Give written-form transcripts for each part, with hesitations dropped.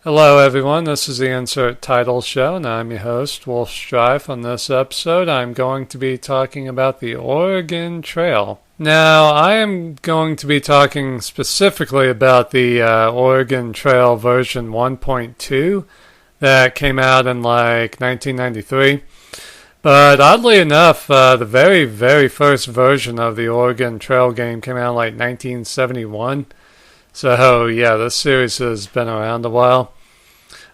Hello, everyone. This is the Insert Title Show, and I'm your host, Wolf Strife. On this episode, I'm going to be talking about the Oregon Trail. Now, I am going to be talking specifically about the Oregon Trail version 1.2 that came out in like 1993. But oddly enough, the very, very first version of the Oregon Trail game came out in like 1971. So, yeah, this series has been around a while.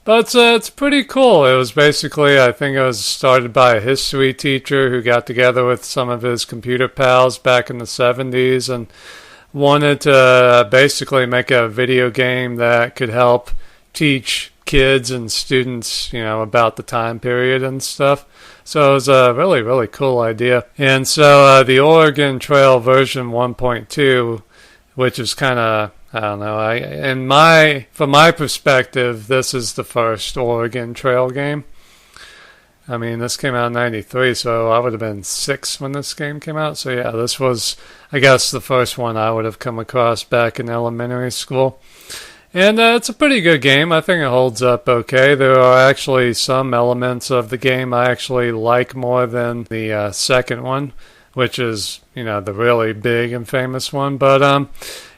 But it's pretty cool. It was basically, I think it was started by a history teacher who got together with some of his computer pals back in the 70s and wanted to basically make a video game that could help teach kids and students, about the time period and stuff. So it was a really, really cool idea. And so the Oregon Trail version 1.2, which is kind of, I don't know. From my perspective, this is the first Oregon Trail game. I mean, this came out in 93, so I would have been 6 when this game came out. So yeah, this was, I guess, the first one I would have come across back in elementary school. And it's a pretty good game. I think it holds up okay. There are actually some elements of the game I actually like more than the second one, which is, the really big and famous one. But,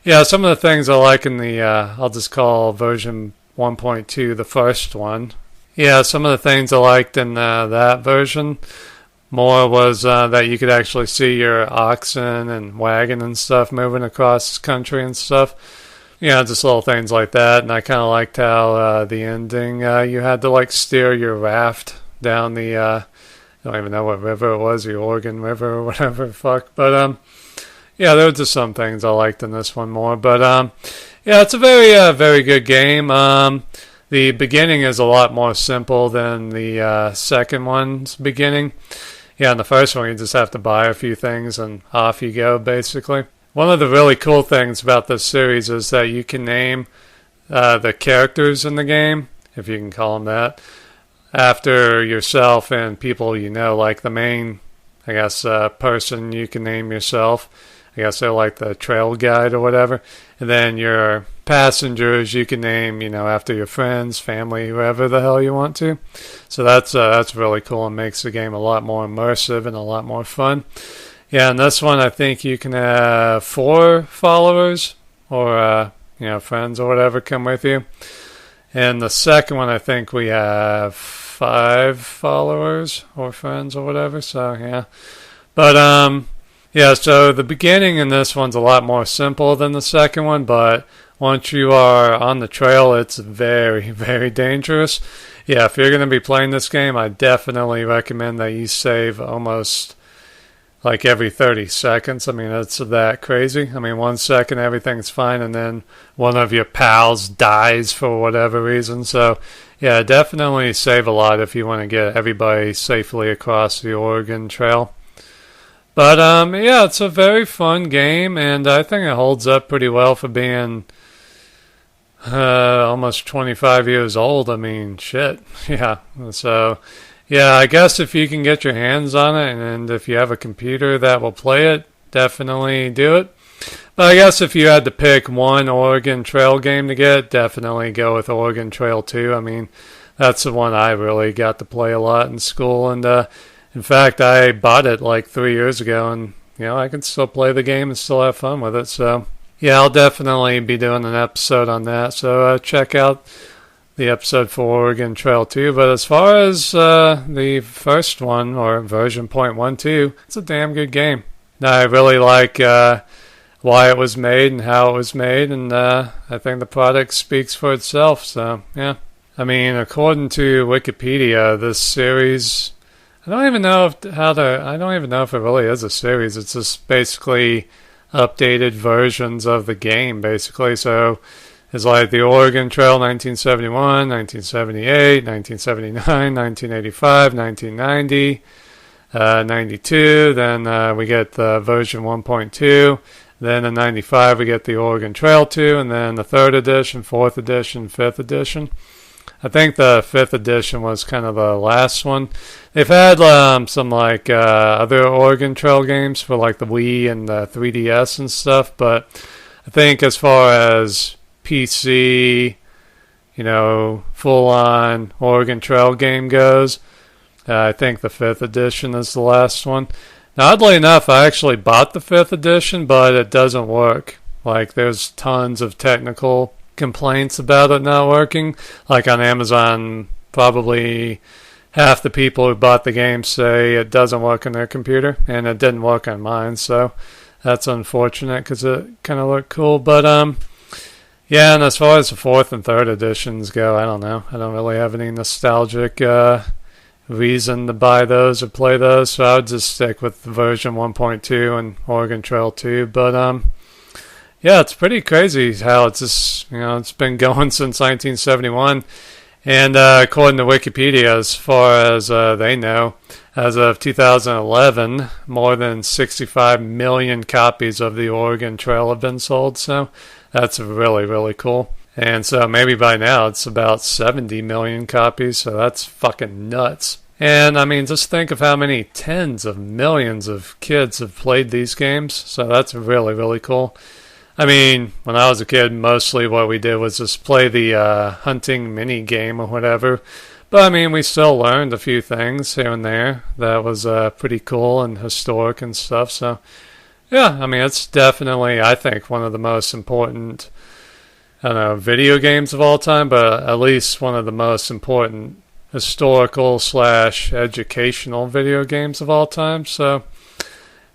yeah, some of the things I like in the, I'll just call version 1.2 the first one. Yeah, some of the things I liked in that version more was that you could actually see your oxen and wagon and stuff moving across the country and stuff. Just little things like that. And I kind of liked how the ending, you had to steer your raft down the, I don't even know what river it was, the Oregon River or whatever the fuck. But, yeah, there were just some things I liked in this one more. But, yeah, it's a very, very good game. The beginning is a lot more simple than the second one's beginning. Yeah, in the first one, you just have to buy a few things and off you go, basically. One of the really cool things about this series is that you can name the characters in the game, if you can call them that, after yourself and people like the main, I guess, person you can name yourself. I guess they're like the trail guide or whatever. And then your passengers you can name, after your friends, family, whoever the hell you want to. So that's really cool and makes the game a lot more immersive and a lot more fun. Yeah, and this one I think you can have 4 followers or, friends or whatever come with you. And the second one I think we have 5 followers or friends or whatever. So, yeah. But, yeah, so the beginning in this one's a lot more simple than the second one, but once you are on the trail, it's very, very dangerous. Yeah, if you're going to be playing this game, I definitely recommend that you save almost every 30 seconds. I mean, it's that crazy. I mean, 1 second, everything's fine, and then one of your pals dies for whatever reason. So, yeah, definitely save a lot if you want to get everybody safely across the Oregon Trail. But, yeah, it's a very fun game, and I think it holds up pretty well for being almost 25 years old. I mean, shit. Yeah. So, yeah, I guess if you can get your hands on it, and if you have a computer that will play it, definitely do it. But I guess if you had to pick one Oregon Trail game to get, definitely go with Oregon Trail 2. I mean, that's the one I really got to play a lot in school, and, in fact, I bought it 3 years ago, and, I can still play the game and still have fun with it. So, yeah, I'll definitely be doing an episode on that. So, check out the episode for Oregon Trail 2. But as far as the first one, or version 0.12, it's a damn good game. Now, I really like why it was made and how it was made, and I think the product speaks for itself. So, yeah. I mean, according to Wikipedia, this series, I don't even know if it really is a series. It's just basically updated versions of the game, basically. So it's like the Oregon Trail 1971, 1978, 1979, 1985, 1990, 92. Then we get the version 1.2. Then in 95 we get the Oregon Trail 2, and then the 3rd edition, 4th edition, 5th edition. I think the 5th edition was kind of the last one. They've had some other Oregon Trail games for the Wii and the 3DS and stuff, but I think as far as PC full-on Oregon Trail game goes. I think the 5th edition is the last one. Now, oddly enough, I actually bought the 5th edition, but it doesn't work. Like, there's tons of technical complaints about it not working. Like on Amazon, probably half the people who bought the game say it doesn't work on their computer, and it didn't work on mine, so that's unfortunate because it kind of looked cool. But, yeah, and as far as the 4th and 3rd editions go, I don't know. I don't really have any nostalgic reason to buy those or play those, so I would just stick with version 1.2 and Oregon Trail 2. But yeah, it's pretty crazy how it's just it's been going since 1971, and according to Wikipedia, as far as they know, as of 2011, more than 65 million copies of the Oregon Trail have been sold. So that's really, really cool. And so maybe by now it's about 70 million copies, so that's fucking nuts. And I mean, just think of how many tens of millions of kids have played these games, so that's really, really cool. I mean, when I was a kid, mostly what we did was just play the hunting mini game or whatever. But I mean, we still learned a few things here and there that was pretty cool and historic and stuff. So yeah, I mean, it's definitely, I think, one of the most important, I don't know, video games of all time, but at least one of the most important historical / educational video games of all time. So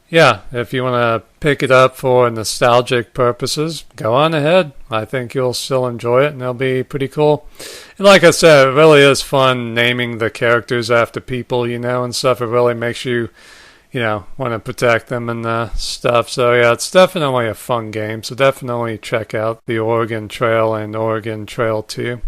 yeah, if you want to pick it up for nostalgic purposes, go on ahead. I think you'll still enjoy it, and it'll be pretty cool. And like I said, it really is fun naming the characters after people, and stuff. It really makes you, want to protect them and stuff. So yeah, it's definitely a fun game. So definitely check out the Oregon Trail and Oregon Trail 2.